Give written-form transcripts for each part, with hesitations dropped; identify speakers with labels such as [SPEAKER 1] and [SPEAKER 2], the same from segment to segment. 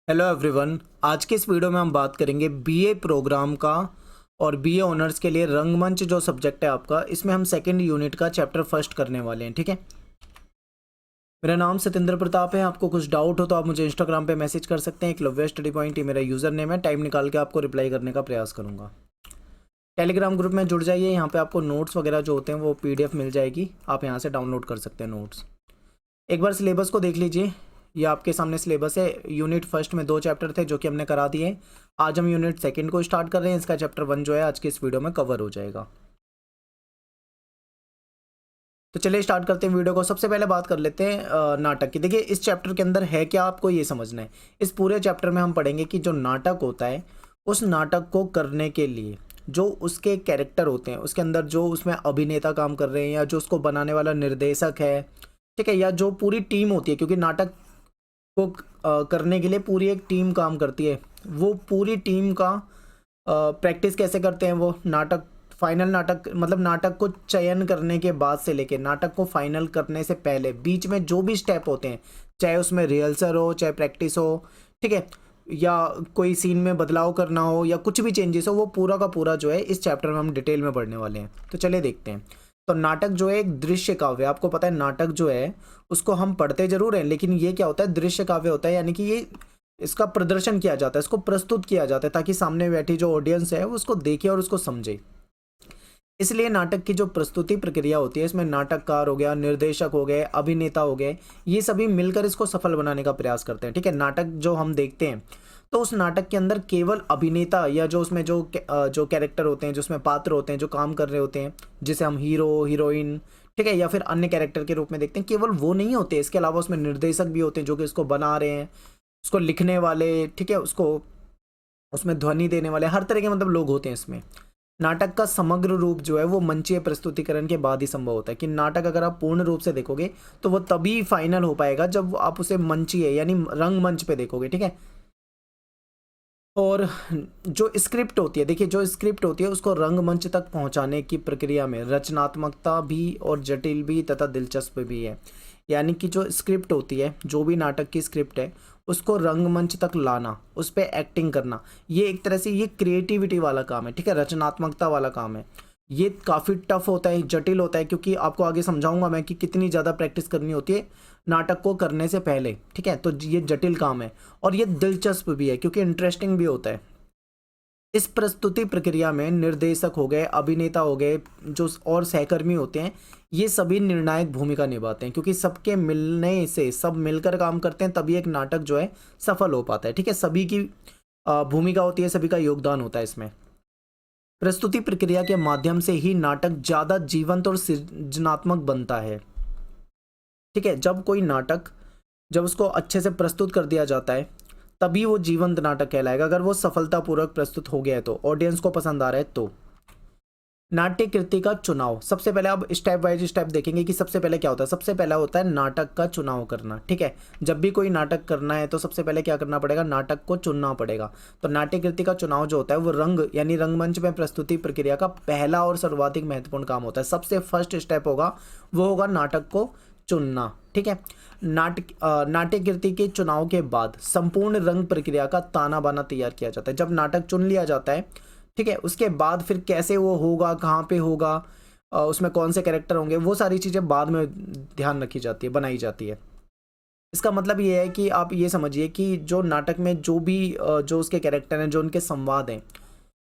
[SPEAKER 1] Hello everyone. आज के इस वीडियो में हम बात करेंगे बीए प्रोग्राम का और बीए ऑनर्स के लिए रंगमंच जो सब्जेक्ट है आपका, इसमें हम सेकंड यूनिट का चैप्टर फर्स्ट करने वाले हैं। ठीक है, मेरा नाम सतेंद्र प्रताप है। आपको कुछ डाउट हो तो आप मुझे इंस्टाग्राम पे मैसेज कर सकते हैं। एकलव्य स्टडी पॉइंट, ये मेरा यूज़र नेम है। टाइम निकाल के आपको रिप्लाई करने का प्रयास करूँगा। टेलीग्राम ग्रुप में जुड़ जाइए, यहाँ पे आपको नोट्स वगैरह जो होते हैं वो पीडीएफ मिल जाएगी, आप यहाँ से डाउनलोड कर सकते हैं नोट्स। एक बार सिलेबस को देख लीजिए, ये आपके सामने सिलेबस है। यूनिट फर्स्ट में 2 चैप्टर थे जो कि हमने करा दिए। आज हम यूनिट सेकंड को स्टार्ट कर रहे हैं। इसका चैप्टर 1 जो है आज के इस वीडियो में कवर हो जाएगा। तो चलिए स्टार्ट करते हैं वीडियो को। सबसे पहले बात कर लेते हैं नाटक की। देखिए, इस चैप्टर के अंदर है क्या, आपको ये समझना है। इस पूरे चैप्टर में हम पढ़ेंगे कि जो नाटक होता है, उस नाटक को करने के लिए जो उसके कैरेक्टर होते हैं, उसके अंदर जो उसमें अभिनेता काम कर रहे हैं, या जो उसको बनाने वाला निर्देशक है, ठीक है, या जो पूरी टीम होती है, क्योंकि नाटक को करने के लिए पूरी एक टीम काम करती है। वो पूरी टीम का प्रैक्टिस कैसे करते हैं, वो नाटक फाइनल नाटक मतलब नाटक को चयन करने के बाद से लेके नाटक को फाइनल करने से पहले बीच में जो भी स्टेप होते हैं, चाहे उसमें रिहर्सल हो, चाहे प्रैक्टिस हो, ठीक है, या कोई सीन में बदलाव करना हो, या कुछ भी चेंजेस हो, वो पूरा का पूरा जो है इस चैप्टर में हम डिटेल में पढ़ने वाले हैं। तो चलिए देखते हैं। तो नाटक जो है एक दृश्य काव्य, आपको पता है नाटक जो है उसको हम पढ़ते जरूर हैं, लेकिन ये क्या होता है, दृश्य काव्य होता है। यानी कि ये इसका प्रदर्शन किया जाता है, इसको प्रस्तुत किया जाता है, ताकि सामने बैठी जो ऑडियंस है वो उसको देखे और उसको समझे। इसलिए नाटक की जो प्रस्तुति प्रक्रिया होती है, इसमें नाटककार हो गया, निर्देशक हो गए, अभिनेता हो गए, ये सभी मिलकर इसको सफल बनाने का प्रयास करते हैं। ठीक है, नाटक जो हम देखते हैं तो उस नाटक के अंदर केवल अभिनेता या जो उसमें जो कैरेक्टर होते हैं, जो उसमें पात्र होते हैं, जो काम कर रहे होते हैं, जिसे हम हीरो हीरोइन, ठीक है, या फिर अन्य कैरेक्टर के रूप में देखते हैं, केवल वो नहीं होते। इसके अलावा उसमें निर्देशक भी होते हैं जो कि इसको बना रहे हैं, उसको लिखने वाले, ठीक है, उसको उसमें ध्वनि देने वाले, हर तरह के मतलब लोग होते हैं इसमें। नाटक का समग्र रूप जो है वो मंचीय प्रस्तुतिकरण के बाद ही संभव होता है। कि नाटक अगर आप पूर्ण रूप से देखोगे तो वो तभी फाइनल हो पाएगा जब आप उसे मंचीय यानी रंगमंच पे देखोगे। ठीक है, और जो स्क्रिप्ट होती है, देखिए जो स्क्रिप्ट होती है उसको रंगमंच तक पहुंचाने की प्रक्रिया में रचनात्मकता भी और जटिल भी तथा दिलचस्प भी है। यानी कि जो स्क्रिप्ट होती है, जो भी नाटक की स्क्रिप्ट है, उसको रंगमंच तक लाना, उस पर एक्टिंग करना, ये एक तरह से ये क्रिएटिविटी वाला काम है। ठीक है, रचनात्मकता वाला काम है। ये काफ़ी टफ होता है, जटिल होता है, क्योंकि आपको आगे समझाऊंगा मैं कि कितनी ज़्यादा प्रैक्टिस करनी होती है नाटक को करने से पहले। ठीक है, तो ये जटिल काम है और ये दिलचस्प भी है, क्योंकि इंटरेस्टिंग भी होता है। इस प्रस्तुति प्रक्रिया में निर्देशक हो गए, अभिनेता हो गए, जो और सहकर्मी होते हैं, ये सभी निर्णायक भूमिका निभाते हैं, क्योंकि सबके मिलने से, सब मिलकर काम करते हैं तभी एक नाटक जो है सफल हो पाता है। ठीक है, सभी की भूमिका होती है, सभी का योगदान होता है इसमें। प्रस्तुति प्रक्रिया के माध्यम से ही नाटक ज़्यादा जीवंत और सृजनात्मक बनता है। ठीक है, जब कोई नाटक, जब उसको अच्छे से प्रस्तुत कर दिया जाता है तभी वो जीवंत नाटक कहलाएगा। अगर वो सफलतापूर्वक प्रस्तुत हो गया है तो, ऑडियंस को पसंद आ रहा है तो। नाट्य कृति का चुनाव, सबसे पहले अब स्टेप बाय स्टेप देखेंगे कि सबसे पहले क्या होता है। सबसे पहला होता है नाटक का चुनाव करना। ठीक है, जब भी कोई नाटक करना है तो सबसे पहले क्या करना पड़ेगा, नाटक को चुनना पड़ेगा। तो नाट्य कृति का चुनाव जो होता है वो रंग यानी रंगमंच में प्रस्तुति प्रक्रिया का पहला और सर्वाधिक महत्वपूर्ण काम होता है। सबसे फर्स्ट स्टेप होगा वो होगा नाटक को चुनना। ठीक है, नाट्य कृति के चुनाव के बाद संपूर्ण रंग प्रक्रिया का ताना बाना तैयार किया जाता है। जब नाटक चुन लिया जाता है, ठीक है, उसके बाद फिर कैसे वो होगा, कहाँ पे होगा, उसमें कौन से कैरेक्टर होंगे, वो सारी चीज़ें बाद में ध्यान रखी जाती है, बनाई जाती है। इसका मतलब ये है कि आप ये समझिए कि जो नाटक में जो भी जो उसके कैरेक्टर हैं, जो उनके संवाद हैं,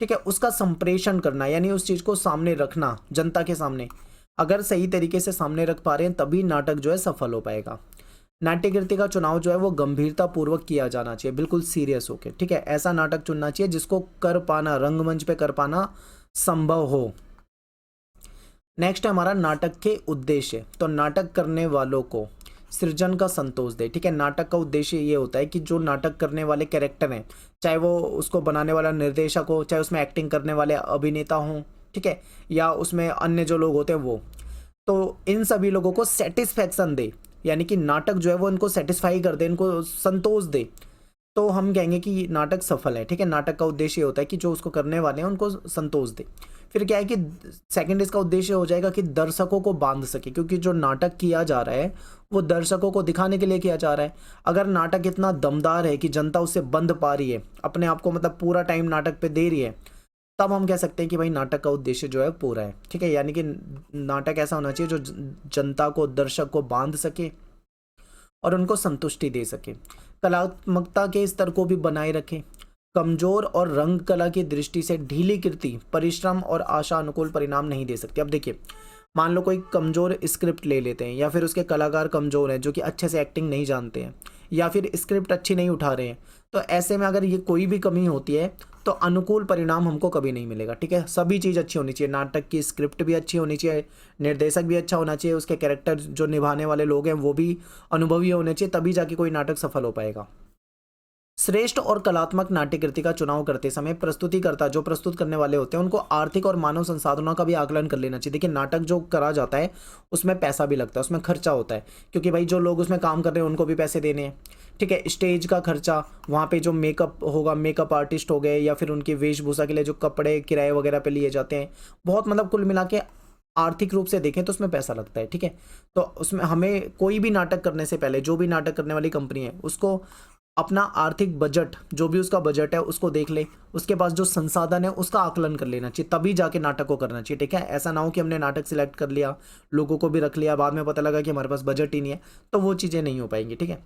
[SPEAKER 1] ठीक है, उसका संप्रेषण करना, यानी उस चीज़ को सामने रखना जनता के सामने। अगर सही तरीके से सामने रख पा रहे हैं तभी नाटक जो है सफल हो पाएगा। नाट्यकृति का चुनाव जो है वो गंभीरता पूर्वक किया जाना चाहिए, बिल्कुल सीरियस होके। ठीक है, ऐसा नाटक चुनना चाहिए जिसको कर पाना, रंगमंच पे कर पाना संभव हो। नेक्स्ट है हमारा नाटक के उद्देश्य। तो नाटक करने वालों को सृजन का संतोष दे। ठीक है, नाटक का उद्देश्य ये होता है कि जो नाटक करने वाले कैरेक्टर हैं, चाहे वो उसको बनाने वाला निर्देशक हो, चाहे उसमें एक्टिंग करने वाले अभिनेता हों, ठीक है, या उसमें अन्य जो लोग होते हैं वो, तो इन सभी लोगों को सेटिस्फैक्शन दे। यानी कि नाटक जो है वो इनको सेटिस्फाई कर दे, इनको संतोष दे, तो हम कहेंगे कि नाटक सफल है। ठीक है, नाटक का उद्देश्य होता है कि जो उसको करने वाले हैं उनको संतोष दे। फिर क्या है कि सेकंड इसका उद्देश्य हो जाएगा कि दर्शकों को बांध सके, क्योंकि जो नाटक किया जा रहा है वो दर्शकों को दिखाने के लिए किया जा रहा है। अगर नाटक इतना दमदार है कि जनता उससे बंध पा रही है, अपने आप को मतलब पूरा टाइम नाटक पे दे रही है, तब हम कह सकते हैं कि भाई नाटक का उद्देश्य जो है पूरा है। ठीक है, यानी कि नाटक ऐसा होना चाहिए जो जनता को, दर्शक को बांध सके और उनको संतुष्टि दे सके, कलात्मकता के स्तर को भी बनाए रखे, कमजोर और रंग कला की दृष्टि से ढीली कृति परिश्रम और आशा अनुकूल परिणाम नहीं दे सकती। अब देखिए, मान लो कोई कमजोर स्क्रिप्ट ले लेते हैं, या फिर उसके कलाकार कमजोर हैं जो कि अच्छे से एक्टिंग नहीं जानते हैं, या फिर स्क्रिप्ट अच्छी नहीं उठा रहे हैं, तो ऐसे में अगर ये कोई भी कमी होती है तो अनुकूल परिणाम हमको कभी नहीं मिलेगा। ठीक है, सभी चीज़ अच्छी होनी चाहिए, नाटक की स्क्रिप्ट भी अच्छी होनी चाहिए, निर्देशक भी अच्छा होना चाहिए, उसके कैरेक्टर जो निभाने वाले लोग हैं वो भी अनुभवी होने चाहिए, तभी जाके कोई नाटक सफल हो पाएगा। श्रेष्ठ और कलात्मक नाट्यकृति का चुनाव करते समय प्रस्तुतिकर्ता, जो प्रस्तुत करने वाले होते हैं, उनको आर्थिक और मानव संसाधनों का भी आकलन कर लेना चाहिए। देखिए, नाटक जो करा जाता है उसमें पैसा भी लगता है, उसमें खर्चा होता है, क्योंकि भाई जो लोग उसमें काम कर रहे हैं उनको भी पैसे देने हैं। ठीक है, स्टेज का खर्चा, वहाँ पे जो मेकअप होगा, मेकअप आर्टिस्ट हो गए, या फिर उनकी वेशभूषा के लिए जो कपड़े किराए वगैरह पे लिए जाते हैं, बहुत मतलब कुल मिला के आर्थिक रूप से देखें तो उसमें पैसा लगता है। ठीक है, तो उसमें हमें कोई भी नाटक करने से पहले, जो भी नाटक करने वाली कंपनी है, उसको अपना आर्थिक बजट, जो भी उसका बजट है उसको देख ले, उसके पास जो संसाधन है उसका आकलन कर लेना चाहिए, तभी जाके नाटक को करना चाहिए। ठीक है, ऐसा ना हो कि हमने नाटक सिलेक्ट कर लिया, लोगों को भी रख लिया, बाद में पता लगा कि हमारे पास बजट ही नहीं है, तो वो चीज़ें नहीं हो पाएंगी। ठीक है,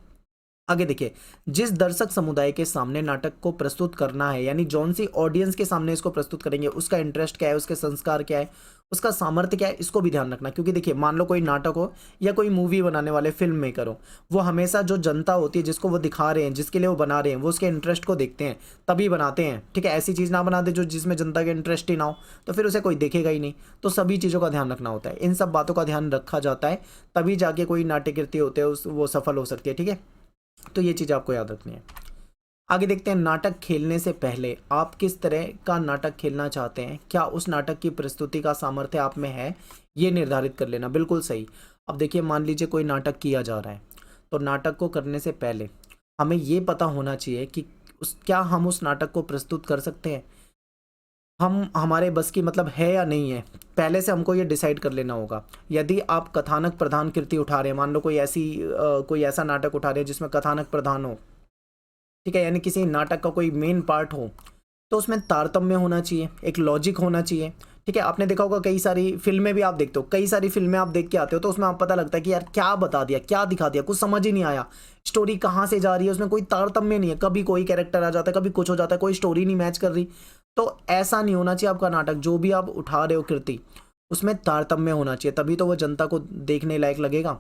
[SPEAKER 1] आगे देखिए, जिस दर्शक समुदाय के सामने नाटक को प्रस्तुत करना है, यानी जौन सी ऑडियंस के सामने इसको प्रस्तुत करेंगे, उसका इंटरेस्ट क्या है, उसके संस्कार क्या है, उसका सामर्थ्य क्या है, इसको भी ध्यान रखना। क्योंकि देखिए, मान लो कोई नाटक हो या कोई मूवी बनाने वाले फिल्म मेकर हो, वो हमेशा जो जनता होती है जिसको वो दिखा रहे हैं, जिसके लिए वो बना रहे हैं, वो उसके इंटरेस्ट को देखते हैं तभी बनाते हैं। ठीक है, ऐसी चीज़ ना बना दे जो जिसमें जनता का इंटरेस्ट ही ना हो, तो फिर उसे कोई देखेगा ही नहीं। तो सभी चीज़ों का ध्यान रखना होता है, इन सब बातों का ध्यान रखा जाता है, तभी जाके कोई नाट्यकृति होते हैं वो सफल हो सकती है। ठीक है, तो ये चीज़ आपको याद रखनी है। आगे देखते हैं, नाटक खेलने से पहले आप किस तरह का नाटक खेलना चाहते हैं, क्या उस नाटक की प्रस्तुति का सामर्थ्य आप में है, ये निर्धारित कर लेना। बिल्कुल सही। अब देखिए, मान लीजिए कोई नाटक किया जा रहा है, तो नाटक को करने से पहले हमें ये पता होना चाहिए कि क्या हम उस नाटक को प्रस्तुत कर सकते हैं, हम हमारे बस की मतलब है या नहीं है, पहले से हमको ये डिसाइड कर लेना होगा। यदि आप कथानक प्रधान कृति उठा रहे हैं, मान लो कोई ऐसा नाटक उठा रहे हैं जिसमें कथानक प्रधान हो, ठीक है, यानी किसी नाटक का कोई मेन पार्ट हो, तो उसमें तारतम्य होना चाहिए, एक लॉजिक होना चाहिए। ठीक है, आपने देखा होगा कई सारी फिल्में भी आप देखते हो, कई सारी फिल्में आप देख के आते हो, तो उसमें आप पता लगता है कि यार क्या बता दिया, क्या दिखा दिया, कुछ समझ ही नहीं आया, स्टोरी कहाँ से जा रही है, उसमें कोई तारतम्य नहीं है, कभी कोई कैरेक्टर आ जाता है, कभी कुछ हो जाता है, कोई स्टोरी नहीं मैच कर रही। तो ऐसा नहीं होना चाहिए आपका नाटक, जो भी आप उठा रहे हो कृति, उसमें तारतम्य होना चाहिए, तभी तो वो जनता को देखने लायक लगेगा।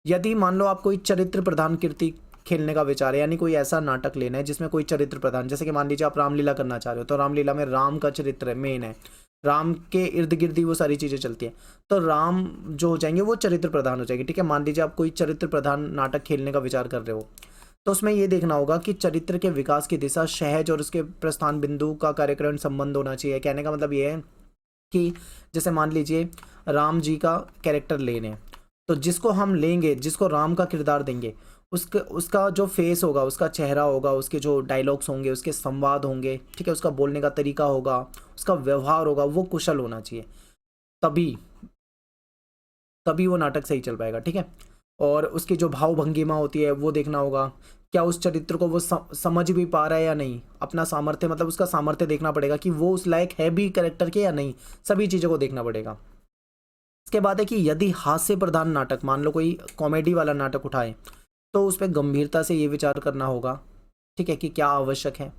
[SPEAKER 1] यदि मान लो आप कोई चरित्र प्रधान कृति खेलने का विचार है, यानी कोई ऐसा नाटक लेना है जिसमें कोई चरित्र प्रधान, जैसे कि मान लीजिए आप रामलीला करना चाह रहे हो, तो रामलीला में राम का चरित्र है, मेन है, राम के इर्द गिर्द ही वो सारी चीज़ें चलती हैं, तो राम जो हो जाएंगे वो चरित्र प्रधान हो जाएंगे। ठीक है, मान लीजिए आप कोई चरित्र प्रधान नाटक खेलने का विचार कर रहे हो, तो उसमें ये देखना होगा कि चरित्र के विकास की दिशा, सहज और उसके प्रस्थान बिंदु का कार्यक्रम संबंध होना चाहिए। कहने का मतलब ये है कि जैसे मान लीजिए राम जी का कैरेक्टर लेने, तो जिसको हम लेंगे, जिसको राम का किरदार देंगे, उसका जो फेस होगा, उसका चेहरा होगा, उसके जो डायलॉग्स होंगे, उसके संवाद होंगे, ठीक है, उसका बोलने का तरीका होगा, उसका व्यवहार होगा, वो कुशल होना चाहिए, तभी तभी वो नाटक सही चल पाएगा। ठीक है, और उसकी जो भाव भंगिमा होती है वो देखना होगा, क्या उस चरित्र को वो समझ भी पा रहा है या नहीं, अपना सामर्थ्य, मतलब उसका सामर्थ्य देखना पड़ेगा कि वो उस लायक है भी कैरेक्टर के या नहीं, सभी चीज़ों को देखना पड़ेगा। इसके बाद है कि यदि हास्य प्रधान नाटक, मान लो कोई कॉमेडी वाला नाटक उठाए, तो उस पर गंभीरता से ये विचार करना होगा, ठीक है, कि क्या आवश्यक है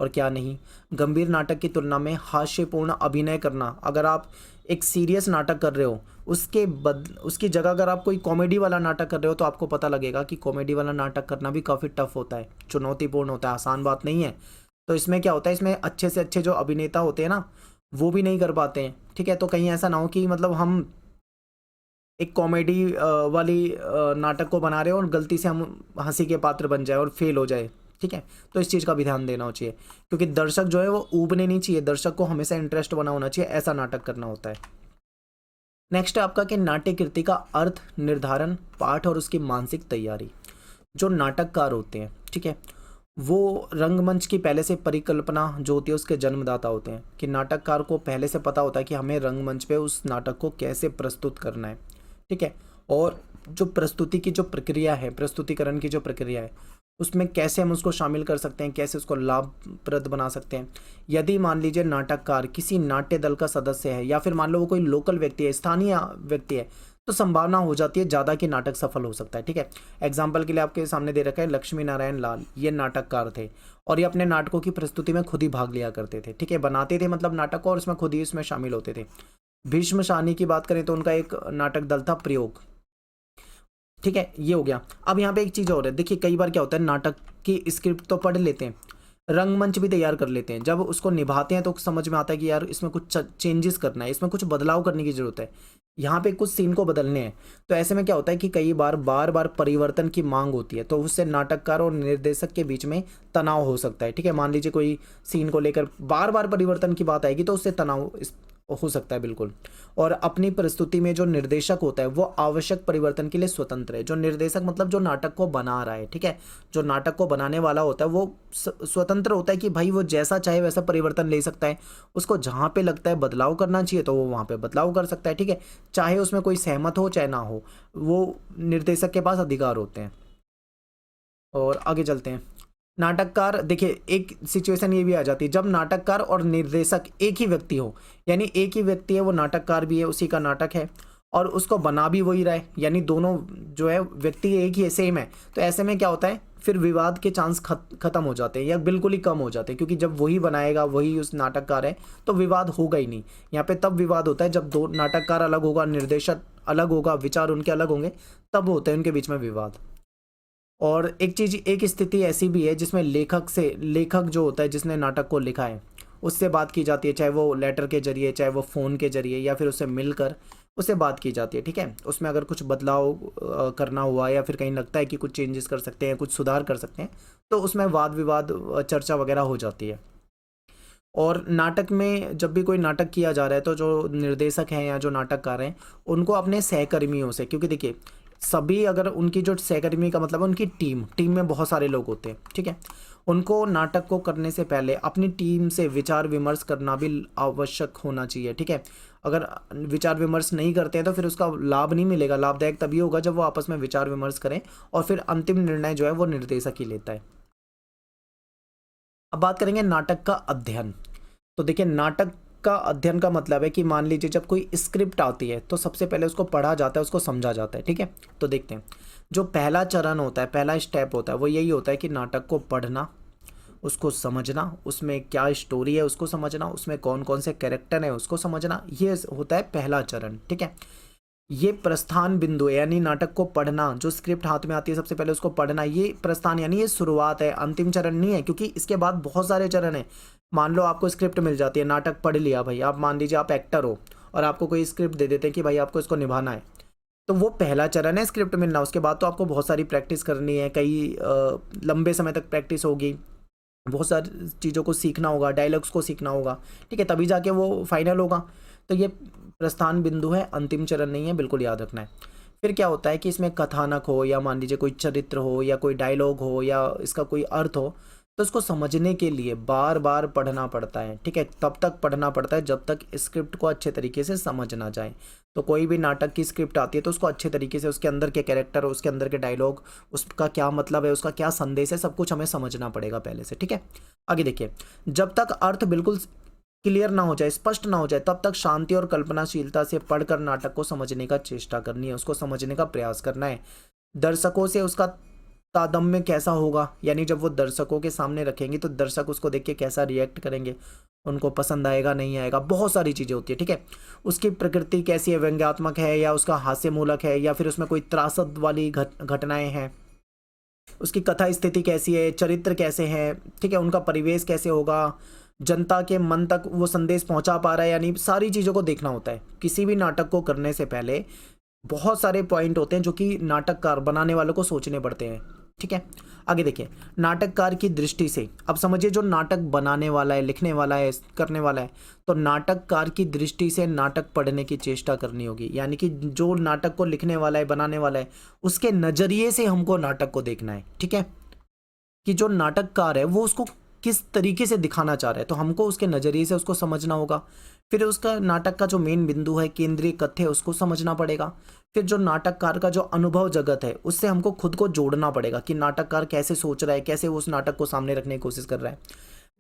[SPEAKER 1] और क्या नहीं। गंभीर नाटक की तुलना में हास्यपूर्ण अभिनय करना, अगर आप एक सीरियस नाटक कर रहे हो, उसकी जगह अगर आप कोई कॉमेडी वाला नाटक कर रहे हो, तो आपको पता लगेगा कि कॉमेडी वाला नाटक करना भी काफ़ी टफ होता है, चुनौतीपूर्ण होता है, आसान बात नहीं है। तो इसमें क्या होता है, इसमें अच्छे से अच्छे जो अभिनेता होते हैं ना, वो भी नहीं कर पाते हैं। ठीक है, तो कहीं ऐसा ना हो कि मतलब हम एक कॉमेडी वाली नाटक को बना रहे हो और गलती से हम हंसी के पात्र बन जाए और फेल हो जाए। ठीक है, तो इस चीज़ का भी ध्यान देना चाहिए, क्योंकि दर्शक जो है वो ऊबने नहीं चाहिए, दर्शक को हमेशा इंटरेस्ट बना होना चाहिए, ऐसा नाटक करना होता है। नेक्स्ट है आपका कि नाट्य कृति का अर्थ निर्धारण, पाठ और उसकी मानसिक तैयारी। जो नाटककार होते हैं, ठीक है, वो रंगमंच की पहले से परिकल्पना जो होती है उसके जन्मदाता होते हैं, कि नाटककार को पहले से पता होता है कि हमें रंगमंच पे उस नाटक को कैसे प्रस्तुत करना है, ठीक है। और जो प्रस्तुति की जो प्रक्रिया है, प्रस्तुतिकरण की जो प्रक्रिया है, उसमें कैसे हम उसको शामिल कर सकते हैं, कैसे उसको लाभप्रद बना सकते हैं। यदि मान लीजिए नाटककार किसी नाट्य दल का सदस्य है, या फिर मान लो वो कोई लोकल व्यक्ति है, स्थानीय व्यक्ति है, तो संभावना हो जाती है ज़्यादा कि नाटक सफल हो सकता है, ठीक है। एग्जाम्पल के लिए आपके सामने दे रखा है लक्ष्मी नारायण लाल, ये नाटककार थे और ये अपने नाटकों की प्रस्तुति में खुद ही भाग लिया करते थे, ठीक है। बनाते थे मतलब नाटक को, और उसमें खुद ही इसमें शामिल होते थे। भीष्म शाहनी की बात करें तो उनका एक नाटक दल था प्रयोग, ठीक है। ये हो गया। अब यहाँ पे एक चीज़ और है, देखिए कई बार क्या होता है, नाटक की स्क्रिप्ट तो पढ़ लेते हैं, रंगमंच भी तैयार कर लेते हैं, जब उसको निभाते हैं तो समझ में आता है कि यार इसमें कुछ चेंजेस करना है, इसमें कुछ बदलाव करने की जरूरत है, यहाँ पे कुछ सीन को बदलने हैं। तो ऐसे में क्या होता है कि कई बार बार बार परिवर्तन की मांग होती है, तो उससे नाटककार और निर्देशक के बीच में तनाव हो सकता है, ठीक है। मान लीजिए कोई सीन को लेकर बार बार परिवर्तन की बात आएगी तो उससे तनाव हो सकता है, बिल्कुल। और अपनी प्रस्तुति में जो निर्देशक होता है वो आवश्यक परिवर्तन के लिए स्वतंत्र है। जो निर्देशक मतलब जो नाटक को बना रहा है, ठीक है, जो नाटक को बनाने वाला होता है वो स्वतंत्र होता है कि भाई वो जैसा चाहे वैसा परिवर्तन ले सकता है। उसको जहाँ पे लगता है बदलाव करना चाहिए तो वो वहाँ पे बदलाव कर सकता है, ठीक है। चाहे उसमें कोई सहमत हो चाहे ना हो, वो निर्देशक के पास अधिकार होते हैं। और आगे चलते हैं। नाटककार, देखिए एक सिचुएशन ये भी आ जाती है जब नाटककार और निर्देशक एक ही व्यक्ति हो, यानी एक ही व्यक्ति है, वो नाटककार भी है, उसी का नाटक है और उसको बना भी वही रहा है, यानी दोनों जो है व्यक्ति एक ही है, सेम है। तो ऐसे में क्या होता है, फिर विवाद के चांस खत्म हो जाते हैं या बिल्कुल ही कम हो जाते हैं, क्योंकि जब वही बनाएगा, वही उस नाटककार है, तो विवाद होगा ही नहीं। यहाँ पे तब विवाद होता है जब दो नाटककार अलग होगा, निर्देशक अलग होगा, विचार उनके अलग होंगे, तब होते हैं उनके बीच में विवाद। और एक चीज, एक स्थिति ऐसी भी है जिसमें लेखक जो होता है जिसने नाटक को लिखा है उससे बात की जाती है, चाहे वो लेटर के जरिए, चाहे वो फ़ोन के जरिए, या फिर उससे मिलकर उससे बात की जाती है, ठीक है। उसमें अगर कुछ बदलाव करना हुआ या फिर कहीं लगता है कि कुछ चेंजेस कर सकते हैं, कुछ सुधार कर सकते हैं, तो उसमें वाद विवाद चर्चा वगैरह हो जाती है। और नाटक में जब भी कोई नाटक किया जा रहा है तो जो निर्देशक हैं या जो नाटककार हैं उनको अपने सहकर्मियों से, क्योंकि देखिए सभी, अगर उनकी जो सहकर्मी का मतलब है उनकी टीम में बहुत सारे लोग होते हैं, ठीक है, उनको नाटक को करने से पहले अपनी टीम से विचार विमर्श करना भी आवश्यक होना चाहिए, ठीक है। अगर विचार विमर्श नहीं करते हैं तो फिर उसका लाभ नहीं मिलेगा। लाभदायक तभी होगा जब वो आपस में विचार विमर्श करें और फिर अंतिम निर्णय जो है वो निर्देशक ही लेता है। अब बात करेंगे नाटक का अध्ययन। तो देखिए नाटक का अध्ययन का मतलब है कि मान लीजिए जब कोई स्क्रिप्ट आती है तो सबसे पहले उसको पढ़ा जाता है, उसको समझा जाता है, ठीक है। तो देखते हैं, जो पहला चरण होता है, पहला स्टेप होता है, वो यही होता है कि नाटक को पढ़ना, उसको समझना, उसमें क्या स्टोरी है उसको समझना, उसमें कौन कौन से कैरेक्टर है उसको समझना, ये होता है पहला चरण, ठीक है। ये प्रस्थान बिंदु है, यानी नाटक को पढ़ना, जो स्क्रिप्ट हाथ में आती है सबसे पहले उसको पढ़ना, ये प्रस्थान यानी ये शुरुआत है, अंतिम चरण नहीं है, क्योंकि इसके बाद बहुत सारे चरण हैं। मान लो आपको स्क्रिप्ट मिल जाती है, नाटक पढ़ लिया भाई, आप मान लीजिए आप एक्टर हो और आपको कोई स्क्रिप्ट दे देते हैं कि भाई आपको इसको निभाना है, तो वो पहला चरण है स्क्रिप्ट मिलना। उसके बाद तो आपको बहुत सारी प्रैक्टिस करनी है, कई लंबे समय तक प्रैक्टिस होगी, बहुत सारी चीज़ों को सीखना होगा, डायलॉग्स को सीखना होगा, ठीक है, तभी जाके वो फाइनल होगा। तो ये प्रस्थान बिंदु है, अंतिम चरण नहीं है, बिल्कुल याद रखना है। फिर क्या होता है कि इसमें कथानक हो या मान लीजिए कोई चरित्र हो या कोई डायलॉग हो या इसका कोई अर्थ हो, तो इसको समझने के लिए बार बार पढ़ना पड़ता है, ठीक है। तब तक पढ़ना पड़ता है जब तक स्क्रिप्ट को अच्छे तरीके से समझ ना जाए। तो कोई भी नाटक की स्क्रिप्ट आती है तो उसको अच्छे तरीके से, उसके अंदर के कैरेक्टर, उसके अंदर के डायलॉग, उसका क्या मतलब है, उसका क्या संदेश है, सब कुछ हमें समझना पड़ेगा पहले से, ठीक है। आगे देखिए, जब तक अर्थ बिल्कुल क्लियर ना हो जाए, स्पष्ट ना हो जाए, तब तक शांति और कल्पनाशीलता से पढ़कर नाटक को समझने का चेष्टा करनी है, उसको समझने का प्रयास करना है। दर्शकों से उसका तादम्य कैसा होगा, यानी जब वो दर्शकों के सामने रखेंगे तो दर्शक उसको देख के कैसा रिएक्ट करेंगे, उनको पसंद आएगा नहीं आएगा, बहुत सारी चीज़ें होती है, ठीक है। उसकी प्रकृति कैसी है, व्यंग्यात्मक है या उसका हास्यमूलक है या फिर उसमें कोई त्रासद वाली घटनाएं हैं, उसकी कथा स्थिति कैसी है, चरित्र कैसे हैं, ठीक है, उनका परिवेश कैसे होगा, जनता के मन तक वो संदेश पहुंचा पा रहा है, यानी सारी चीज़ों को देखना होता है। किसी भी नाटक को करने से पहले बहुत सारे पॉइंट होते हैं जो कि नाटककार बनाने वालों को सोचने पड़ते हैं, ठीक है। आगे देखिए, नाटककार की दृष्टि से, अब समझिए जो नाटक बनाने वाला है, लिखने वाला है, करने वाला है, तो नाटककार की दृष्टि से नाटक पढ़ने की चेष्टा करनी होगी, यानी कि जो नाटक को लिखने वाला है, बनाने वाला है, उसके नज़रिए से हमको नाटक को देखना है, ठीक है। कि जो नाटककार है वो उसको किस तरीके से दिखाना चाह रहा है, तो हमको उसके नज़रिए से उसको समझना होगा। फिर उसका नाटक का जो मेन बिंदु है, केंद्रीय कथ्य है, उसको समझना पड़ेगा। फिर जो नाटककार का जो अनुभव जगत है उससे हमको खुद को जोड़ना पड़ेगा कि नाटककार कैसे सोच रहा है, कैसे वो उस नाटक को सामने रखने की कोशिश कर रहा है।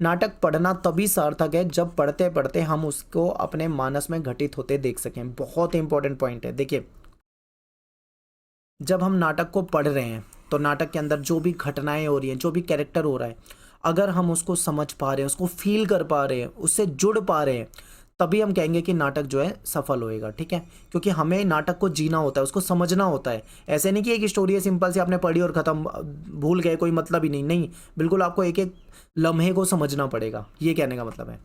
[SPEAKER 1] नाटक पढ़ना तभी सार्थक है जब पढ़ते पढ़ते हम उसको अपने मानस में घटित होते देख सकें। बहुत इंपॉर्टेंट पॉइंट है। देखिए, जब हम नाटक को पढ़ रहे हैं तो नाटक के अंदर जो भी घटनाएं हो रही हैं, जो भी कैरेक्टर हो रहा है, अगर हम उसको समझ पा रहे हैं, उसको फील कर पा रहे हैं, उससे जुड़ पा रहे हैं, तभी हम कहेंगे कि नाटक जो है सफल होएगा। ठीक है, क्योंकि हमें नाटक को जीना होता है, उसको समझना होता है। ऐसे नहीं कि एक स्टोरी है सिंपल सी आपने पढ़ी और ख़त्म, भूल गए, कोई मतलब ही नहीं। नहीं, बिल्कुल आपको एक एक लम्हे को समझना पड़ेगा, ये कहने का मतलब है।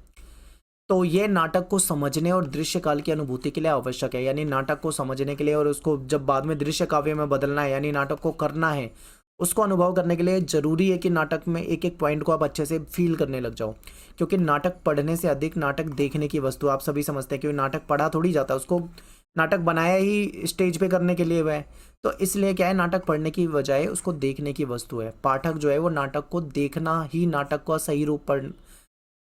[SPEAKER 1] तो ये नाटक को समझने और दृश्य काल की अनुभूति के लिए आवश्यक है। यानी नाटक को समझने के लिए और उसको जब बाद में दृश्य काव्य में बदलना है, यानी नाटक को करना है, उसको अनुभव करने के लिए जरूरी है कि नाटक में एक एक पॉइंट को आप अच्छे से फील करने लग जाओ। क्योंकि नाटक पढ़ने से अधिक नाटक देखने की वस्तु, आप सभी समझते हैं कि नाटक पढ़ा थोड़ी जाता है, उसको नाटक बनाया ही स्टेज पे करने के लिए हुआ है। तो इसलिए क्या है, नाटक पढ़ने की बजाय उसको देखने की वस्तु है। पाठक जो है वो नाटक को देखना ही नाटक का सही रूप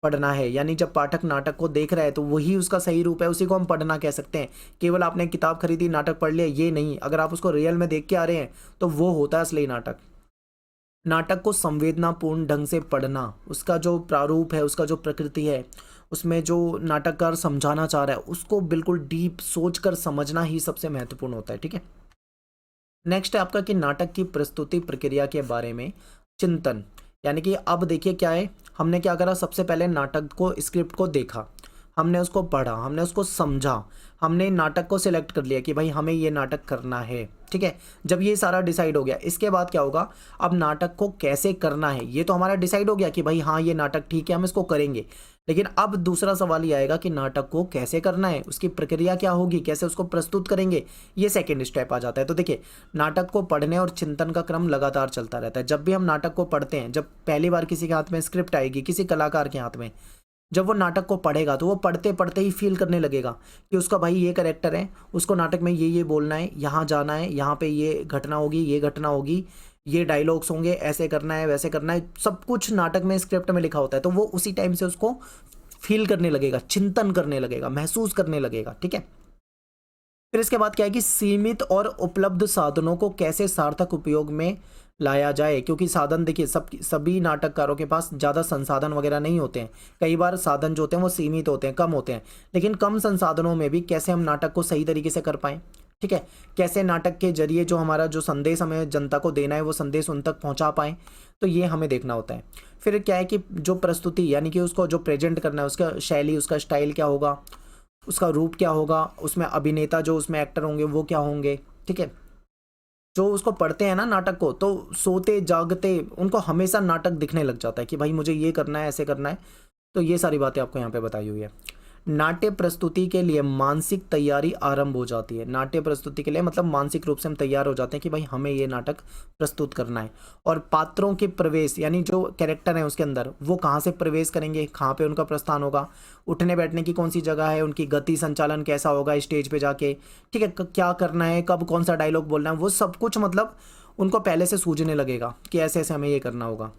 [SPEAKER 1] पढ़ना है। यानी जब पाठक नाटक को देख रहा है तो वही उसका सही रूप है, उसी को हम पढ़ना कह सकते हैं। केवल आपने किताब खरीदी, नाटक पढ़ लिया, ये नहीं। अगर आप उसको रियल में देख के आ रहे हैं तो वो होता है असली नाटक। नाटक को संवेदनापूर्ण ढंग से पढ़ना, उसका जो प्रारूप है, उसका जो प्रकृति है, उसमें जो नाटककार समझाना चाह रहा है, उसको बिल्कुल डीप सोच कर समझना ही सबसे महत्वपूर्ण होता है। ठीक है, नेक्स्ट है आपका कि नाटक की प्रस्तुति प्रक्रिया के बारे में चिंतन। यानी कि अब देखिए क्या है, हमने क्या करा, सबसे पहले नाटक को, स्क्रिप्ट को देखा, हमने उसको पढ़ा, हमने उसको समझा, हमने नाटक को सिलेक्ट कर लिया कि भाई हमें ये नाटक करना है। ठीक है, जब ये सारा डिसाइड हो गया, इसके बाद क्या होगा, अब नाटक को कैसे करना है ये तो हमारा डिसाइड हो गया कि भाई हाँ ये नाटक ठीक है, हम इसको करेंगे। लेकिन अब दूसरा सवाल ये आएगा कि नाटक को कैसे करना है, उसकी प्रक्रिया क्या होगी, कैसे उसको प्रस्तुत करेंगे, ये सेकेंड स्टेप आ जाता है। तो देखिए, नाटक को पढ़ने और चिंतन का क्रम लगातार चलता रहता है। जब भी हम नाटक को पढ़ते हैं, जब पहली बार किसी के हाथ में स्क्रिप्ट आएगी, किसी कलाकार के हाथ में, जब वो नाटक को पढ़ेगा तो वो पढ़ते पढ़ते ही फील करने लगेगा कि उसका भाई ये कैरेक्टर है, उसको नाटक में ये बोलना है, यहाँ जाना है, यहाँ पे ये घटना होगी, ये घटना होगी, ये डायलॉग्स होंगे, ऐसे करना है, वैसे करना है, सब कुछ नाटक में स्क्रिप्ट में लिखा होता है। तो वो उसी टाइम से उसको फील करने लगेगा, चिंतन करने लगेगा, महसूस करने लगेगा। ठीक है, फिर इसके बाद क्या है कि सीमित और उपलब्ध साधनों को कैसे सार्थक उपयोग में लाया जाए। क्योंकि साधन देखिए, सभी नाटककारों के पास ज़्यादा संसाधन वगैरह नहीं होते हैं। कई बार साधन जो होते हैं वो सीमित होते हैं, कम होते हैं। लेकिन कम संसाधनों में भी कैसे हम नाटक को सही तरीके से कर पाएँ। ठीक है, कैसे नाटक के जरिए जो हमारा जो संदेश हमें जनता को देना है वो संदेश उन तक पहुंचा पाएँ, तो ये हमें देखना होता है। फिर क्या है कि जो प्रस्तुति, यानी कि उसको जो प्रेजेंट करना है, उसका शैली, उसका स्टाइल क्या होगा, उसका रूप क्या होगा, उसमें अभिनेता जो उसमें एक्टर होंगे वो क्या होंगे। ठीक है, जो उसको पढ़ते हैं ना नाटक को, तो सोते जागते उनको हमेशा नाटक दिखने लग जाता है कि भाई मुझे ये करना है, ऐसे करना है। तो ये सारी बातें आपको यहाँ पे बताई हुई है। नाट्य प्रस्तुति के लिए मानसिक तैयारी आरंभ हो जाती है। नाट्य प्रस्तुति के लिए मतलब मानसिक रूप से हम तैयार हो जाते हैं कि भाई हमें ये नाटक प्रस्तुत करना है। और पात्रों के प्रवेश, यानी जो कैरेक्टर है उसके अंदर वो कहाँ से प्रवेश करेंगे, कहाँ पे उनका प्रस्थान होगा, उठने बैठने की कौन सी जगह है, उनकी गति संचालन कैसा होगा स्टेज पे जाके, ठीक है, क्या करना है, कब कौन सा डायलॉग बोलना है, वो सब कुछ मतलब उनको पहले से सूझने लगेगा कि ऐसे ऐसे हमें ये करना होगा।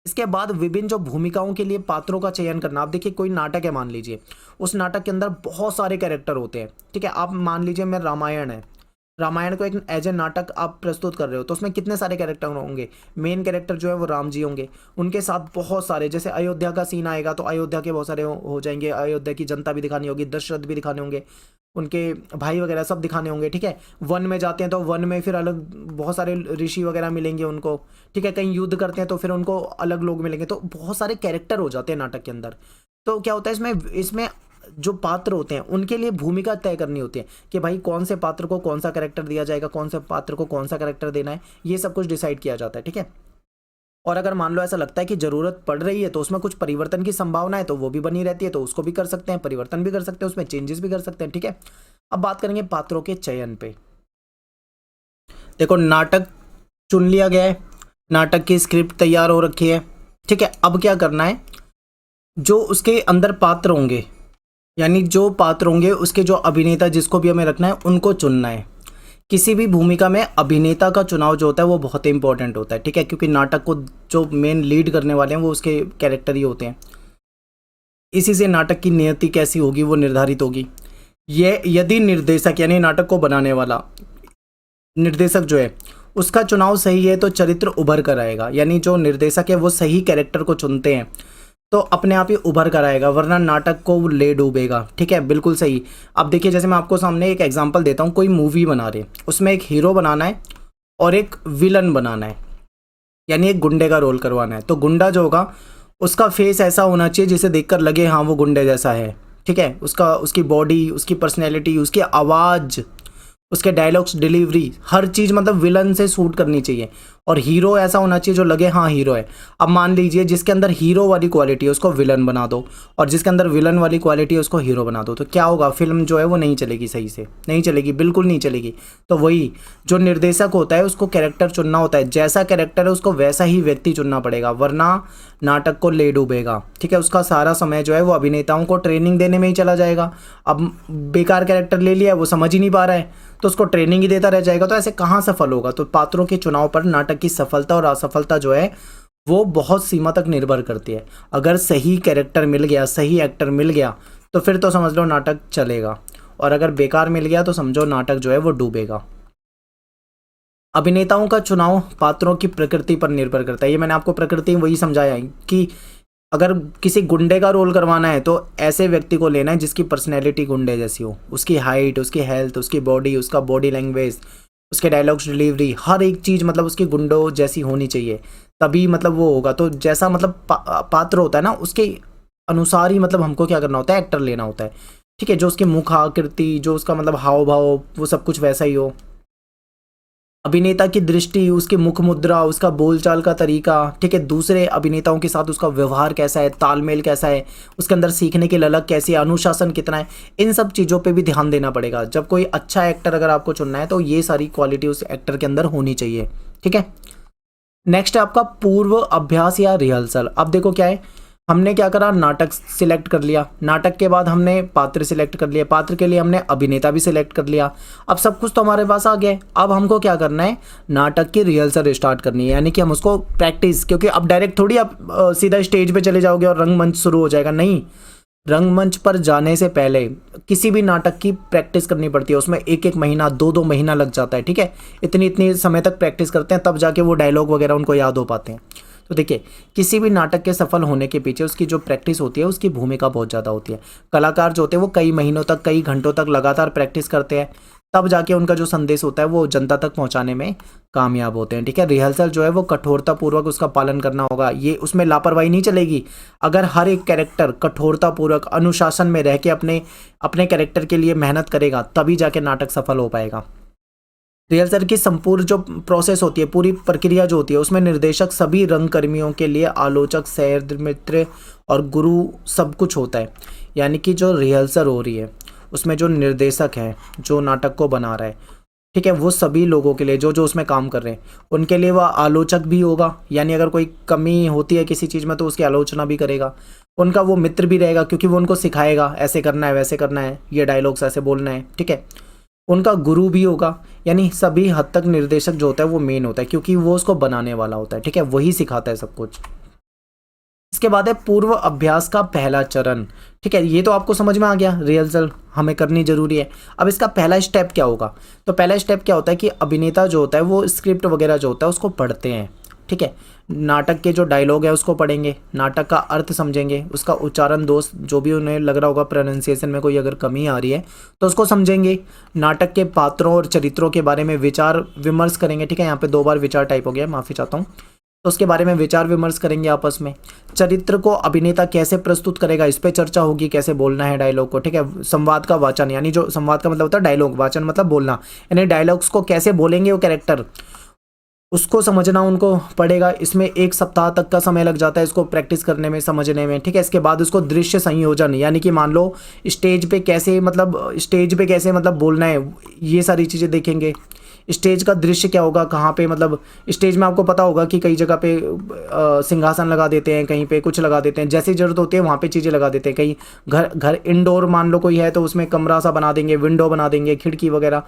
[SPEAKER 1] इसके बाद विभिन्न जो भूमिकाओं के लिए पात्रों का चयन करना। आप देखिए, कोई नाटक है, मान लीजिए उस नाटक के अंदर बहुत सारे कैरेक्टर होते हैं। ठीक है, आप मान लीजिए मैं रामायण है, रामायण को एक एज ए नाटक आप प्रस्तुत कर रहे हो, तो उसमें कितने सारे कैरेक्टर होंगे। मेन कैरेक्टर जो है वो राम जी होंगे, उनके साथ बहुत सारे, जैसे अयोध्या का सीन आएगा तो अयोध्या के बहुत सारे हो जाएंगे, अयोध्या की जनता भी दिखानी होगी, दशरथ भी दिखाने होंगे, उनके भाई वगैरह सब दिखाने होंगे। ठीक है, वन में जाते हैं तो वन में फिर अलग बहुत सारे ऋषि वगैरह मिलेंगे उनको। ठीक है, कहीं युद्ध करते हैं तो फिर उनको अलग लोग मिलेंगे। तो बहुत सारे कैरेक्टर हो जाते हैं नाटक के अंदर। तो क्या होता है, इसमें जो पात्र होते हैं उनके लिए भूमिका तय करनी होती है कि भाई कौन से पात्र को कौन सा कैरेक्टर दिया जाएगा, कौन से पात्र को कौन सा कैरेक्टर देना है, ये सब कुछ डिसाइड किया जाता है। ठीक है, और अगर मान लो ऐसा लगता है कि ज़रूरत पड़ रही है तो उसमें कुछ परिवर्तन की संभावना है तो वो भी बनी रहती है, तो उसको भी कर सकते हैं, परिवर्तन भी कर सकते हैं, उसमें चेंजेस भी कर सकते हैं। ठीक है, अब बात करेंगे पात्रों के चयन पे। देखो, नाटक चुन लिया गया है, नाटक की स्क्रिप्ट तैयार हो रखी है। ठीक है, अब क्या करना है, जो उसके अंदर पात्र होंगे, यानी जो पात्र होंगे उसके जो अभिनेता जिसको भी हमें रखना है उनको चुनना है किसी भी भूमिका में अभिनेता का चुनाव जो होता है वो बहुत ही इंपॉर्टेंट होता है, ठीक है, क्योंकि नाटक को जो मेन लीड करने वाले हैं वो उसके कैरेक्टर ही होते हैं। इसी से नाटक की नियति कैसी होगी वो निर्धारित होगी। ये यदि निर्देशक यानी नाटक को बनाने वाला निर्देशक जो है उसका चुनाव सही है तो चरित्र उभर कर आएगा, यानी जो निर्देशक है वो सही कैरेक्टर को चुनते हैं तो अपने आप ही उभर कर आएगा, वरना नाटक को वो ले डूबेगा। ठीक है, बिल्कुल सही। अब देखिए, जैसे मैं आपको सामने एक एग्जांपल देता हूँ, कोई मूवी बना रहे, उसमें एक हीरो बनाना है और एक विलन बनाना है, यानी एक गुंडे का रोल करवाना है। तो गुंडा जो होगा उसका फेस ऐसा होना चाहिए जिसे देखकर लगे हाँ वो गुंडे जैसा है। ठीक है, उसकी बॉडी, उसकी पर्सनैलिटी, उसकी आवाज़, उसके डायलॉग्स, डिलीवरी, हर चीज़ मतलब विलन से सूट करनी चाहिए। और हीरो ऐसा होना चाहिए जो लगे हाँ हीरो है। अब मान लीजिए जिसके अंदर हीरो वाली क्वालिटी है उसको विलन बना दो, और जिसके अंदर विलन वाली क्वालिटी है उसको हीरो बना दो, तो क्या होगा, फिल्म जो है वो नहीं चलेगी, सही से नहीं चलेगी, बिल्कुल नहीं चलेगी। तो वही जो निर्देशक होता है उसको कैरेक्टर चुनना होता है, जैसा कैरेक्टर है उसको वैसा ही व्यक्ति चुनना पड़ेगा, वरना नाटक को ले डूबेगा। ठीक है, उसका सारा समय जो है वो अभिनेताओं को ट्रेनिंग देने में ही चला जाएगा। अब बेकार कैरेक्टर ले लिया, वो समझ ही नहीं पा रहा है तो उसको ट्रेनिंग ही देता रह जाएगा, तो ऐसे कहाँ सफल होगा। तो पात्रों के चुनाव पर नाटक की सफलता और असफलता जो है वो बहुत सीमा तक निर्भर करती है। अगर सही कैरेक्टर मिल गया, सही एक्टर मिल गया तो फिर तो समझ लो नाटक चलेगा, और अगर बेकार मिल गया तो समझो नाटक जो है वो डूबेगा। अभिनेताओं का चुनाव पात्रों की प्रकृति पर निर्भर करता है। ये मैंने आपको प्रकृति वही समझाया है कि अगर किसी गुंडे का रोल करवाना है तो ऐसे व्यक्ति को लेना है जिसकी पर्सनैलिटी गुंडे जैसी हो, उसकी हाइट, उसकी हेल्थ, उसकी बॉडी, उसका बॉडी लैंग्वेज, उसके डायलॉग्स, डिलीवरी, हर एक चीज़ मतलब उसकी गुंडों जैसी होनी चाहिए, तभी मतलब वो होगा। तो जैसा मतलब पात्र होता है ना उसके अनुसार ही मतलब हमको क्या करना होता है, एक्टर लेना होता है। ठीक है, जो उसकी मुख आकृति, जो उसका मतलब हाव भाव, वो सब कुछ वैसा ही हो। अभिनेता की दृष्टि, उसकी मुख मुद्रा, उसका बोलचाल का तरीका, ठीक है, दूसरे अभिनेताओं के साथ उसका व्यवहार कैसा है, तालमेल कैसा है, उसके अंदर सीखने की ललक कैसी है, अनुशासन कितना है, इन सब चीज़ों पे भी ध्यान देना पड़ेगा। जब कोई अच्छा एक्टर अगर आपको चुनना है तो ये सारी क्वालिटी उस एक्टर के अंदर होनी चाहिए। ठीक है, नेक्स्ट है आपका पूर्व अभ्यास या रिहर्सल। अब देखो क्या है, हमने क्या करा, नाटक सिलेक्ट कर लिया, नाटक के बाद हमने पात्र सिलेक्ट कर लिया, पात्र के लिए हमने अभिनेता भी सिलेक्ट कर लिया। अब सब कुछ तो हमारे पास आ गया है, अब हमको क्या करना है, नाटक की रिहर्सल स्टार्ट करनी है, यानी कि हम उसको प्रैक्टिस, क्योंकि अब डायरेक्ट थोड़ी आप सीधा स्टेज पे चले जाओगे और रंगमंच शुरू हो जाएगा, नहीं। रंगमंच पर जाने से पहले किसी भी नाटक की प्रैक्टिस करनी पड़ती है, उसमें एक एक महीना, दो दो महीना लग जाता है। ठीक है, इतनी इतनी समय तक प्रैक्टिस करते हैं तब जाके वो डायलॉग वगैरह उनको याद हो पाते हैं। तो देखिए, किसी भी नाटक के सफल होने के पीछे उसकी जो प्रैक्टिस होती है उसकी भूमिका बहुत ज़्यादा होती है। कलाकार जो होते हैं वो कई महीनों तक, कई घंटों तक लगातार प्रैक्टिस करते हैं, तब जाके उनका जो संदेश होता है वो जनता तक पहुंचाने में कामयाब होते हैं। ठीक है, रिहर्सल जो है वो कठोरतापूर्वक उसका पालन करना होगा, ये उसमें लापरवाही नहीं चलेगी। अगर हर एक कैरेक्टर कठोरतापूर्वक अनुशासन में रह के अपने अपने कैरेक्टर के लिए मेहनत करेगा तभी जाके नाटक सफल हो पाएगा। रिहर्सल की संपूर्ण जो प्रोसेस होती है, पूरी प्रक्रिया जो होती है, उसमें निर्देशक, सभी रंगकर्मियों के लिए आलोचक, सहयोगी मित्र और गुरु सब कुछ होता है। यानी कि जो रिहर्सल हो रही है उसमें जो निर्देशक है, जो नाटक को बना रहा है, ठीक है, वो सभी लोगों के लिए जो जो उसमें काम कर रहे हैं उनके लिए वह आलोचक भी होगा, यानी अगर कोई कमी होती है किसी चीज़ में तो उसकी आलोचना भी करेगा। उनका वो मित्र भी रहेगा क्योंकि वो उनको सिखाएगा, ऐसे करना है, वैसे करना है, ये डायलॉग्स ऐसे बोलना है। ठीक है, उनका गुरु भी होगा, यानी सभी हद तक निर्देशक जो होता है वो मेन होता है क्योंकि वो उसको बनाने वाला होता है। ठीक है, वही सिखाता है सब कुछ। इसके बाद है पूर्व अभ्यास का पहला चरण। ठीक है, ये तो आपको समझ में आ गया, रिहर्सल हमें करनी जरूरी है। अब इसका पहला स्टेप क्या होगा, तो पहला स्टेप क्या होता है कि अभिनेता जो होता है वो स्क्रिप्ट वगैरह जो होता है उसको पढ़ते हैं। ठीक है, नाटक के जो डायलॉग है उसको पढ़ेंगे, नाटक का अर्थ समझेंगे, उसका उच्चारण दोष जो भी उन्हें लग रहा होगा, प्रोनाउंसिएशन में कोई अगर कमी आ रही है तो उसको समझेंगे। नाटक के पात्रों और चरित्रों के बारे में विचार विमर्श करेंगे। ठीक है, यहाँ पे 2 बार विचार टाइप हो गया, माफ़ी चाहता हूँ। तो उसके बारे में विचार विमर्श करेंगे आपस में। चरित्र को अभिनेता कैसे प्रस्तुत करेगा इस पे चर्चा होगी, कैसे बोलना है डायलॉग को। ठीक है, संवाद का वाचन, यानी जो संवाद का मतलब होता है डायलॉग, वाचन मतलब बोलना, यानी डायलॉग्स को कैसे बोलेंगे वो कैरेक्टर, उसको समझना उनको पड़ेगा। इसमें 1 सप्ताह तक का समय लग जाता है इसको प्रैक्टिस करने में, समझने में। ठीक है, इसके बाद उसको दृश्य संयोजन, यानी कि मान लो स्टेज पे कैसे मतलब बोलना है, ये सारी चीज़ें देखेंगे। स्टेज का दृश्य क्या होगा, कहाँ पे, मतलब स्टेज में आपको पता होगा कि कई जगह पे सिंहासन लगा देते हैं, कहीं पे कुछ लगा देते हैं, जैसी ज़रूरत होती है वहाँ पे चीज़ें लगा देते हैं। कहीं घर इंडोर मान लो कोई है तो उसमें कमरा सा बना देंगे, विंडो बना देंगे, खिड़की वगैरह।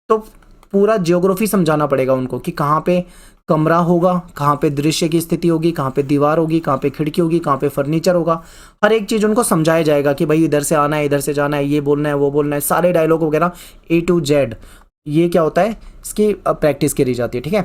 [SPEAKER 1] तो पूरा जियोग्राफी समझाना पड़ेगा उनको कि कहाँ पे कमरा होगा, कहाँ पे दृश्य की स्थिति होगी, कहाँ पे दीवार होगी, कहाँ पे खिड़की होगी, कहाँ पे फर्नीचर होगा। हर एक चीज़ उनको समझाया जाएगा कि भाई इधर से आना है, इधर से जाना है, ये बोलना है, वो बोलना है, सारे डायलॉग वगैरह A to Z। ये क्या होता है, इसकी प्रैक्टिस करी जाती है, ठीक है।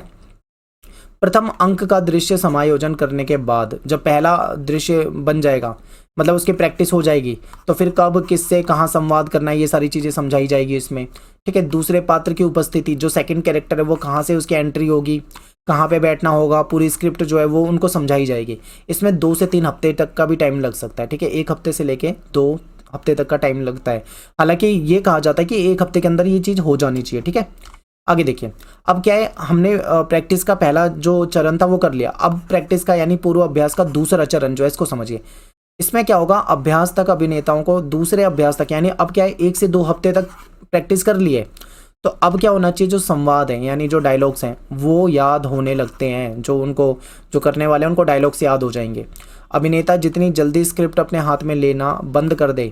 [SPEAKER 1] प्रथम अंक का दृश्य समायोजन करने के बाद जब पहला दृश्य बन जाएगा, मतलब उसकी प्रैक्टिस हो जाएगी, तो फिर कब किससे कहाँ संवाद करना है ये सारी चीज़ें समझाई जाएगी इसमें, ठीक है। दूसरे पात्र की उपस्थिति, जो सेकंड कैरेक्टर है वो कहाँ से उसकी एंट्री होगी, कहाँ पे बैठना होगा, पूरी स्क्रिप्ट जो है वो उनको समझाई जाएगी। इसमें 2 से 3 हफ्ते तक का भी टाइम लग सकता है, ठीक है। 1 हफ्ते से लेके 2 हफ्ते तक का टाइम लगता है। हालांकि ये कहा जाता है कि 1 हफ्ते के अंदर ये चीज़ हो जानी चाहिए, ठीक है। आगे देखिए, अब क्या है, हमने प्रैक्टिस का पहला जो चरण था वो कर लिया। अब प्रैक्टिस का यानी पूर्व अभ्यास का दूसरा चरण जो है इसको समझिए। इसमें क्या होगा, अभ्यास तक अभिनेताओं को दूसरे अभ्यास तक, यानी अब क्या है 1 से 2 हफ्ते तक प्रैक्टिस कर लिए, तो अब क्या होना चाहिए, जो संवाद है यानी जो डायलॉग्स हैं वो याद होने लगते हैं। जो उनको जो करने वाले हैं उनको डायलॉग्स याद हो जाएंगे। अभिनेता जितनी जल्दी स्क्रिप्ट अपने हाथ में लेना बंद कर दे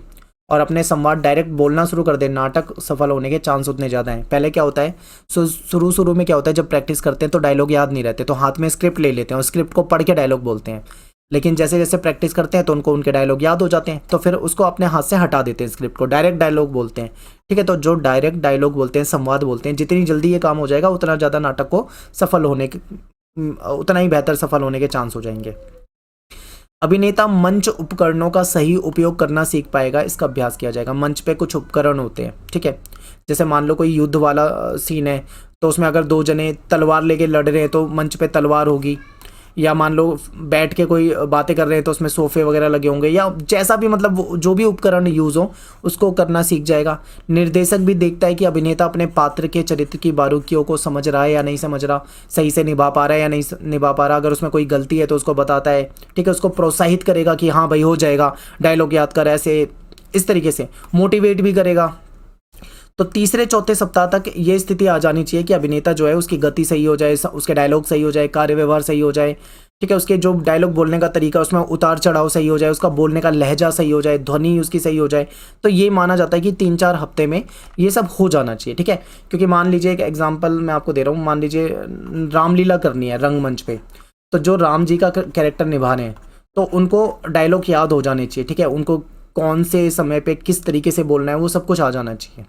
[SPEAKER 1] और अपने संवाद डायरेक्ट बोलना शुरू कर दे, नाटक सफल होने के चांस उतने ज़्यादा हैं। पहले क्या होता है, शुरू में क्या होता है, जब प्रैक्टिस करते हैं तो डायलॉग याद नहीं रहते, तो हाथ में स्क्रिप्ट ले लेते हैं और स्क्रिप्ट को पढ़ के डायलॉग बोलते हैं। लेकिन जैसे जैसे प्रैक्टिस करते हैं तो उनको उनके डायलॉग याद हो जाते हैं, तो फिर उसको अपने हाथ से हटा देते हैं, स्क्रिप्ट को डायरेक्ट डायलॉग बोलते हैं, ठीक है। तो जो डायरेक्ट डायलॉग बोलते हैं, संवाद बोलते हैं, जितनी जल्दी ये काम हो जाएगा उतना ज़्यादा नाटक को सफल होने के उतना ही बेहतर सफल होने के चांस हो जाएंगे। अभिनेता मंच उपकरणों का सही उपयोग करना सीख पाएगा, इसका अभ्यास किया जाएगा। मंच पे कुछ उपकरण होते हैं, ठीक है। जैसे मान लो कोई युद्ध वाला सीन है, तो उसमें अगर 2 जने तलवार लेके लड़ रहे हैं तो मंच पे तलवार होगी, या मान लो बैठ के कोई बातें कर रहे हैं तो उसमें सोफे वगैरह लगे होंगे, या जैसा भी मतलब जो भी उपकरण यूज़ हो उसको करना सीख जाएगा। निर्देशक भी देखता है कि अभिनेता अपने पात्र के चरित्र की बारीकियों को समझ रहा है या नहीं समझ रहा, सही से निभा पा रहा है या नहीं निभा पा रहा। अगर उसमें कोई गलती है तो उसको बताता है, ठीक है। उसको प्रोत्साहित करेगा कि हाँ भाई हो जाएगा, डायलॉग याद कर, ऐसे इस तरीके से मोटिवेट भी करेगा। तो तीसरे चौथे सप्ताह तक ये स्थिति आ जानी चाहिए कि अभिनेता जो है उसकी गति सही हो जाए, उसके डायलॉग सही हो जाए, कार्य व्यवहार सही हो जाए, ठीक है। उसके जो डायलॉग बोलने का तरीका, उसमें उतार चढ़ाव सही हो जाए, उसका बोलने का लहजा सही हो जाए, ध्वनि उसकी सही हो जाए। तो ये माना जाता है कि 3-4 हफ्ते में ये सब हो जाना चाहिए, ठीक है। क्योंकि मान लीजिए एक एग्जाम्पल मैं आपको दे रहा हूँ, मान लीजिए रामलीला करनी है रंगमंच पे, तो जो राम जी का कैरेक्टर निभा रहे हैं तो उनको डायलॉग याद हो जाने चाहिए, ठीक है। उनको कौन से समय पे किस तरीके से बोलना है वो सब कुछ आ जाना चाहिए।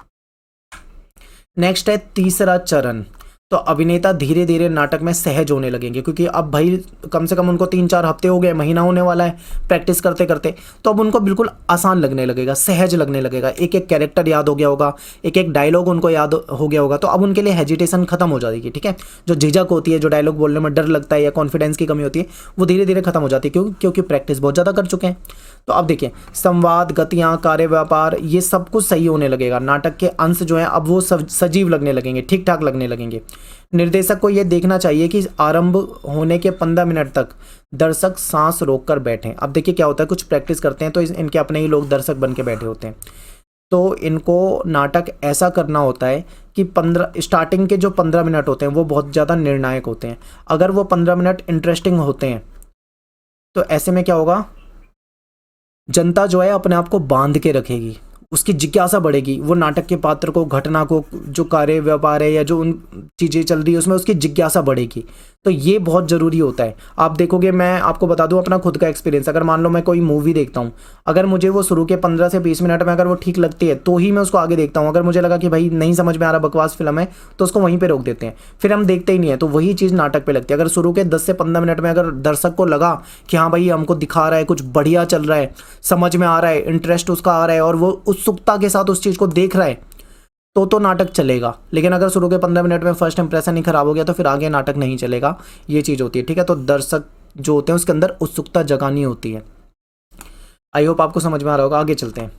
[SPEAKER 1] नेक्स्ट है तीसरा चरण। तो अभिनेता धीरे धीरे नाटक में सहज होने लगेंगे, क्योंकि अब भाई कम से कम उनको 3-4 हफ्ते हो गए, महीना होने वाला है प्रैक्टिस करते करते, तो अब उनको बिल्कुल आसान लगने लगेगा, सहज लगने लगेगा। एक एक कैरेक्टर याद हो गया होगा, एक एक डायलॉग उनको याद हो गया होगा, तो अब उनके लिए हेजिटेशन खत्म हो जाएगी, ठीक है। जो झिझक होती है, जो डायलॉग बोलने में डर लगता है या कॉन्फिडेंस की कमी होती है, वो धीरे धीरे खत्म हो जाती है, क्योंकि प्रैक्टिस बहुत ज़्यादा कर चुके हैं। तो अब देखिए, संवाद, गतियाँ, कार्य व्यापार, ये सब कुछ सही होने लगेगा। नाटक के अंश जो है अब वो सजीव लगने लगेंगे, ठीक ठाक लगने लगेंगे। निर्देशक को यह देखना चाहिए कि आरंभ होने के 15 मिनट तक दर्शक सांस रोककर बैठें। अब देखिए क्या होता है, कुछ प्रैक्टिस करते हैं तो इनके अपने ही लोग दर्शक बन के बैठे होते हैं, तो इनको नाटक ऐसा करना होता है कि स्टार्टिंग के जो 15 मिनट होते हैं वो बहुत ज़्यादा निर्णायक होते हैं। अगर वो 15 मिनट इंटरेस्टिंग होते हैं तो ऐसे में क्या होगा, जनता जो है अपने आप को बांध के रखेगी, उसकी जिज्ञासा बढ़ेगी, वो नाटक के पात्र को, घटना को, जो कार्य व्यापार है या जो उन चीज़ें चल रही है उसमें उसकी जिज्ञासा बढ़ेगी। तो ये बहुत ज़रूरी होता है। आप देखोगे, मैं आपको बता दूं अपना खुद का एक्सपीरियंस, अगर मान लो मैं कोई मूवी देखता हूँ, अगर मुझे वो शुरू के 15 से 20 मिनट में अगर वो ठीक लगती है तो ही मैं उसको आगे देखता हूँ। अगर मुझे लगा कि भाई नहीं समझ में आ रहा, बकवास फिल्म है, तो उसको वहीं पर रोक देते हैं, फिर हम देखते ही नहीं है। तो वही चीज़ नाटक पर लगती है। अगर शुरू के 10 से 15 मिनट में अगर दर्शक को लगा कि हाँ भाई हमको दिखा रहा है, कुछ बढ़िया चल रहा है, समझ में आ रहा है, इंटरेस्ट उसका आ रहा है और वो उत्सुकता के साथ उस चीज़ को देख रहा है, तो नाटक चलेगा। लेकिन अगर शुरू के 15 मिनट में फर्स्ट इंप्रेशन ही खराब हो गया तो फिर आगे नाटक नहीं चलेगा। ये चीज़ होती है, ठीक है। तो दर्शक जो होते हैं उसके अंदर उत्सुकता जगानी होती है। आई होप आपको समझ में आ रहा होगा। आगे चलते हैं।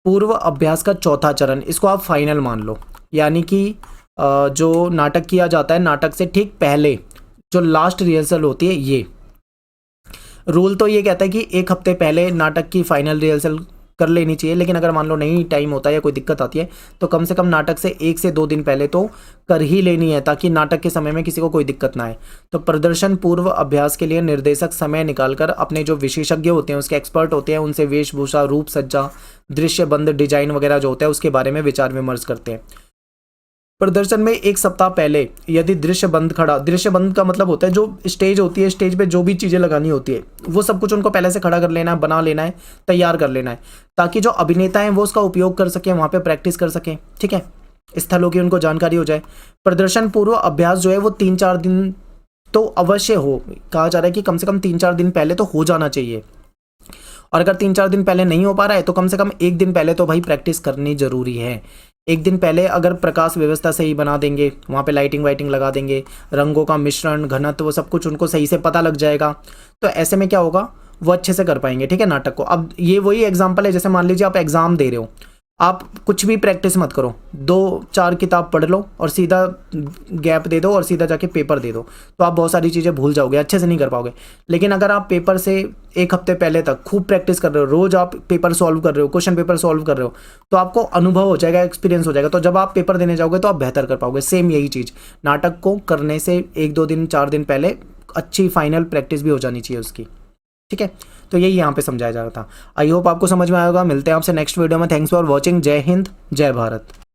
[SPEAKER 1] पूर्व अभ्यास का चौथा चरण, इसको आप फाइनल मान लो, यानी कि जो नाटक किया जाता है, नाटक से ठीक पहले जो लास्ट रिहर्सल होती है, ये रूल तो ये कहता है कि 1 हफ्ते पहले नाटक की फाइनल रिहर्सल कर लेनी चाहिए। लेकिन अगर मान लो नहीं टाइम होता है या कोई दिक्कत आती है तो कम से कम नाटक से 1 से 2 दिन पहले तो कर ही लेनी है, ताकि नाटक के समय में किसी को कोई दिक्कत ना आए। तो प्रदर्शन पूर्व अभ्यास के लिए निर्देशक समय निकालकर अपने जो विशेषज्ञ होते हैं, उसके एक्सपर्ट होते हैं, उनसे वेशभूषा, रूप सज्जा, दृश्य बंद, डिजाइन वगैरह जो होता है उसके बारे में विचार विमर्श करते हैं। प्रदर्शन में एक सप्ताह पहले यदि दृश्य बंद खड़ा, दृश्य बंद का मतलब होता है जो स्टेज होती है, स्टेज पे जो भी चीज़ें लगानी होती है वो सब कुछ उनको पहले से खड़ा कर लेना है, बना लेना है, तैयार कर लेना है, ताकि जो अभिनेता हैं वो उसका उपयोग कर सकें, वहाँ पे प्रैक्टिस कर सकें। ठीक है, स्थलों की उनको जानकारी हो जाए। प्रदर्शन पूर्व अभ्यास जो है वो 3-4 दिन तो अवश्य हो, कहा जा रहा है कि कम से कम 3-4 दिन पहले तो हो जाना चाहिए। और अगर 3-4 दिन पहले नहीं हो पा रहा है तो कम से कम एक दिन पहले तो भाई प्रैक्टिस करनी जरूरी है। एक दिन पहले अगर प्रकाश व्यवस्था सही बना देंगे, वहाँ पे लाइटिंग वाइटिंग लगा देंगे, रंगों का मिश्रण, घनत्व, वो सब कुछ उनको सही से पता लग जाएगा, तो ऐसे में क्या होगा, वो अच्छे से कर पाएंगे। ठीक है, नाटक को। अब ये वही एग्जाम्पल है, जैसे मान लीजिए आप एग्जाम दे रहे हो, आप कुछ भी प्रैक्टिस मत करो, 2-4 किताब पढ़ लो और सीधा गैप दे दो और सीधा जाके पेपर दे दो, तो आप बहुत सारी चीज़ें भूल जाओगे, अच्छे से नहीं कर पाओगे। लेकिन अगर आप पेपर से एक हफ्ते पहले तक खूब प्रैक्टिस कर रहे हो, रोज आप पेपर सॉल्व कर रहे हो, क्वेश्चन पेपर सॉल्व कर रहे हो, तो आपको अनुभव हो जाएगा, एक्सपीरियंस हो जाएगा, तो जब आप पेपर देने जाओगे तो आप बेहतर कर पाओगे। सेम यही चीज़, नाटक को करने से 1-2 दिन 4 दिन पहले अच्छी फाइनल प्रैक्टिस भी हो जानी चाहिए उसकी। ठीक है, तो यही यहाँ पे समझाया जा रहा था। आई होप आपको समझ में आएगा। मिलते हैं आपसे नेक्स्ट वीडियो में। Thanks for watching. जय हिंद, जय भारत।